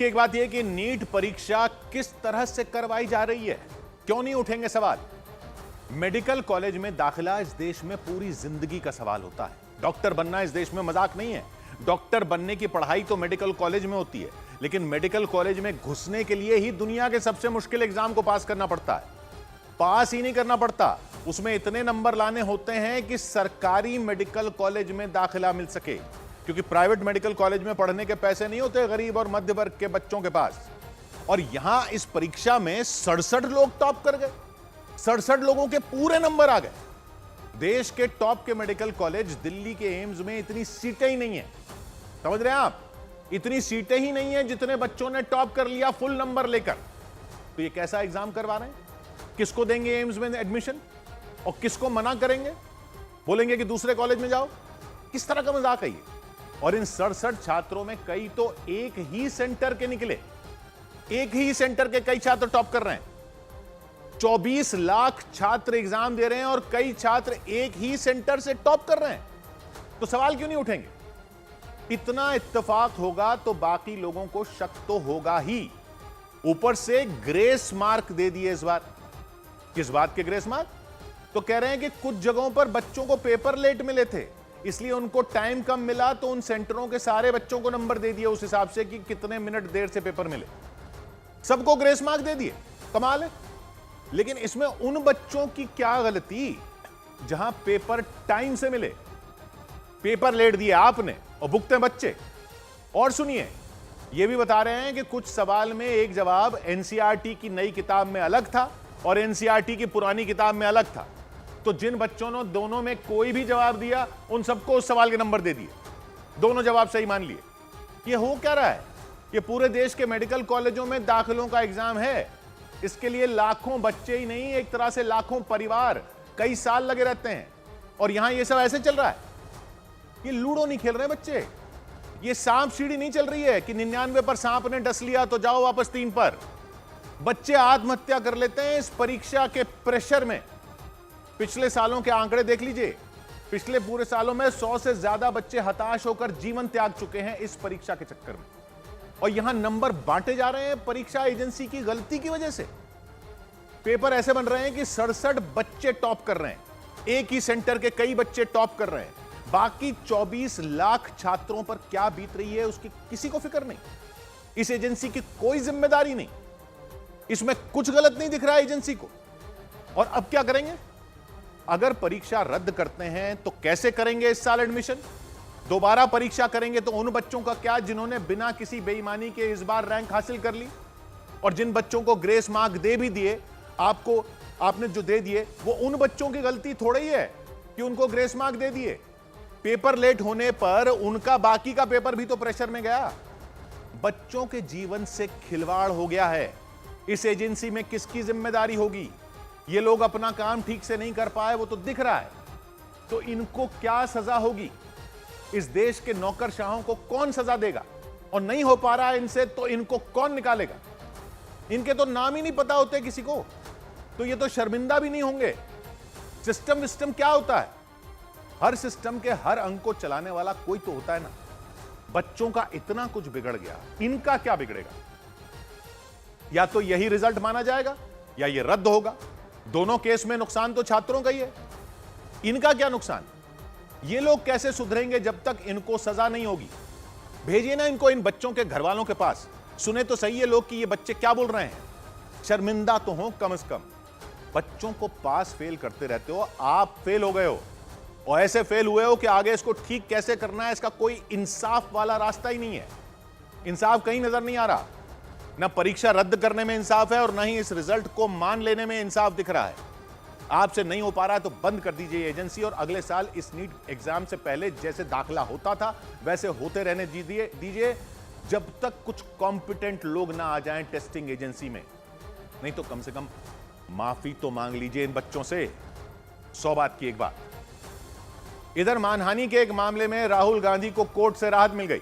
कि एक बात यह कि नीट परीक्षा किस तरह से करवाई जा रही है, क्यों नहीं उठेंगे सवाल। मेडिकल कॉलेज में दाखिला इस देश में पूरी जिंदगी का सवाल होता है। डॉक्टर बनना इस देश में मजाक नहीं है। डॉक्टर बनने की पढ़ाई तो मेडिकल कॉलेज में होती है, लेकिन मेडिकल कॉलेज में घुसने के लिए ही दुनिया के सबसे मुश्किल एग्जाम को पास करना पड़ता है। पास ही नहीं करना पड़ता, उसमें इतने नंबर लाने होते हैं कि सरकारी मेडिकल कॉलेज में दाखिला मिल सके, क्योंकि प्राइवेट मेडिकल कॉलेज में पढ़ने के पैसे नहीं होते गरीब और मध्य वर्ग के बच्चों के पास। और यहां इस परीक्षा में 67 लोग टॉप कर गए। 67 लोगों के पूरे नंबर आ गए। देश के टॉप के मेडिकल कॉलेज दिल्ली के एम्स में इतनी सीटें ही नहीं है, समझ रहे हैं आप, इतनी सीटें ही नहीं है जितने बच्चों ने टॉप कर लिया फुल नंबर लेकर। तो ये कैसा एग्जाम करवा रहे हैं? किसको देंगे एम्स में एडमिशन और किसको मना करेंगे? बोलेंगे कि दूसरे कॉलेज में जाओ। किस तरह का मजाक है ये? और इन 67 छात्रों में कई तो एक ही सेंटर के निकले, एक ही सेंटर के कई छात्र टॉप कर रहे हैं। 24 लाख छात्र एग्जाम दे रहे हैं और कई छात्र एक ही सेंटर से टॉप कर रहे हैं। तो सवाल क्यों नहीं उठेंगे? इतना इत्तेफाक होगा तो बाकी लोगों को शक तो होगा ही। ऊपर से ग्रेस मार्क दे दिए इस बार। किस बात के ग्रेस मार्क? तो कह रहे हैं कि कुछ जगहों पर बच्चों को पेपर लेट मिले थे, इसलिए उनको टाइम कम मिला, तो उन सेंटरों के सारे बच्चों को नंबर दे दिए उस हिसाब से कि कितने मिनट देर से पेपर मिले। सबको ग्रेस मार्क दे दिए। कमाल है। लेकिन इसमें उन बच्चों की क्या गलती जहां पेपर टाइम से मिले? पेपर लेट दिए आपने और भुगते बच्चे। और सुनिए, यह भी बता रहे हैं कि कुछ सवाल में एक जवाब एनसीईआरटी की नई किताब में अलग था और एनसीईआरटी की पुरानी किताब में अलग था। तो जिन बच्चों ने दोनों में कोई भी जवाब दिया, उन सबको उस सवाल के नंबर दे दिए। दोनों जवाब सही मान लिए। ये हो क्या रहा है? ये पूरे देश के मेडिकल कॉलेजों में दाखिलों का एग्जाम है। इसके लिए लाखों बच्चे ही नहीं, एक तरह से लाखों परिवार कई साल लगे रहते हैं। और यहां ये सब ऐसे चल रहा है। ये लूडो नहीं खेल रहे बच्चे, ये सांप सीढ़ी नहीं चल रही है कि 99 पर सांप ने डस लिया तो जाओ वापस 3 पर। बच्चे आत्महत्या कर लेते हैं इस परीक्षा के प्रेशर में। पिछले सालों के आंकड़े देख लीजिए। पिछले पूरे सालों में 100 से ज्यादा बच्चे हताश होकर जीवन त्याग चुके हैं इस परीक्षा के चक्कर में। और यहां नंबर बांटे जा रहे हैं परीक्षा एजेंसी की गलती की वजह से। पेपर ऐसे बन रहे हैं कि 67 बच्चे टॉप कर रहे हैं, एक ही सेंटर के कई बच्चे टॉप कर रहे हैं। बाकी 24 लाख छात्रों पर क्या बीत रही है उसकी किसी को फिक्र नहीं। इस एजेंसी की कोई जिम्मेदारी नहीं। इसमें कुछ गलत नहीं दिख रहा है एजेंसी को। और अब क्या करेंगे? अगर परीक्षा रद्द करते हैं तो कैसे करेंगे इस साल एडमिशन? दोबारा परीक्षा करेंगे तो उन बच्चों का क्या जिन्होंने बिना किसी बेईमानी के इस बार रैंक हासिल कर ली? और जिन बच्चों को ग्रेस मार्क दे भी दिए, आपने जो दे दिए, वो उन बच्चों की गलती थोड़ी ही है कि उनको ग्रेस मार्क दे दिए। पेपर लेट होने पर उनका बाकी का पेपर भी तो प्रेशर में गया। बच्चों के जीवन से खिलवाड़ हो गया है। इस एजेंसी में किसकी जिम्मेदारी होगी? ये लोग अपना काम ठीक से नहीं कर पाए, वो तो दिख रहा है। तो इनको क्या सजा होगी? इस देश के नौकरशाहों को कौन सजा देगा? और नहीं हो पा रहा है इनसे तो इनको कौन निकालेगा? इनके तो नाम ही नहीं पता होते किसी को, तो ये तो शर्मिंदा भी नहीं होंगे। सिस्टम क्या होता है? हर सिस्टम के हर अंग को चलाने वाला कोई तो होता है ना। बच्चों का इतना कुछ बिगड़ गया, इनका क्या बिगड़ेगा? या तो यही रिजल्ट माना जाएगा या ये रद्द होगा। दोनों केस में नुकसान तो छात्रों का ही है। इनका क्या नुकसान? ये लोग कैसे सुधरेंगे जब तक इनको सजा नहीं होगी? भेजिए ना इनको इन बच्चों के घर वालों के पास। सुने तो सही है लोग कि ये बच्चे क्या बोल रहे हैं। शर्मिंदा तो हो कम से कम। बच्चों को पास फेल करते रहते हो, आप फेल हो गए हो और ऐसे फेल हुए हो कि आगे इसको ठीक कैसे करना है इसका कोई इंसाफ वाला रास्ता ही नहीं है। इंसाफ कहीं नजर नहीं आ रहा। ना परीक्षा रद्द करने में इंसाफ है और ना ही इस रिजल्ट को मान लेने में इंसाफ दिख रहा है। आपसे नहीं हो पा रहा है तो बंद कर दीजिए एजेंसी और अगले साल इस नीट एग्जाम से पहले जैसे दाखिला होता था वैसे होते रहने दीजिए, जब तक कुछ कॉम्पिटेंट लोग ना आ जाएं टेस्टिंग एजेंसी में। नहीं तो कम से कम माफी तो मांग लीजिए इन बच्चों से। 100 बात की एक बात। इधर मानहानि के एक मामले में राहुल गांधी को कोर्ट से राहत मिल गई।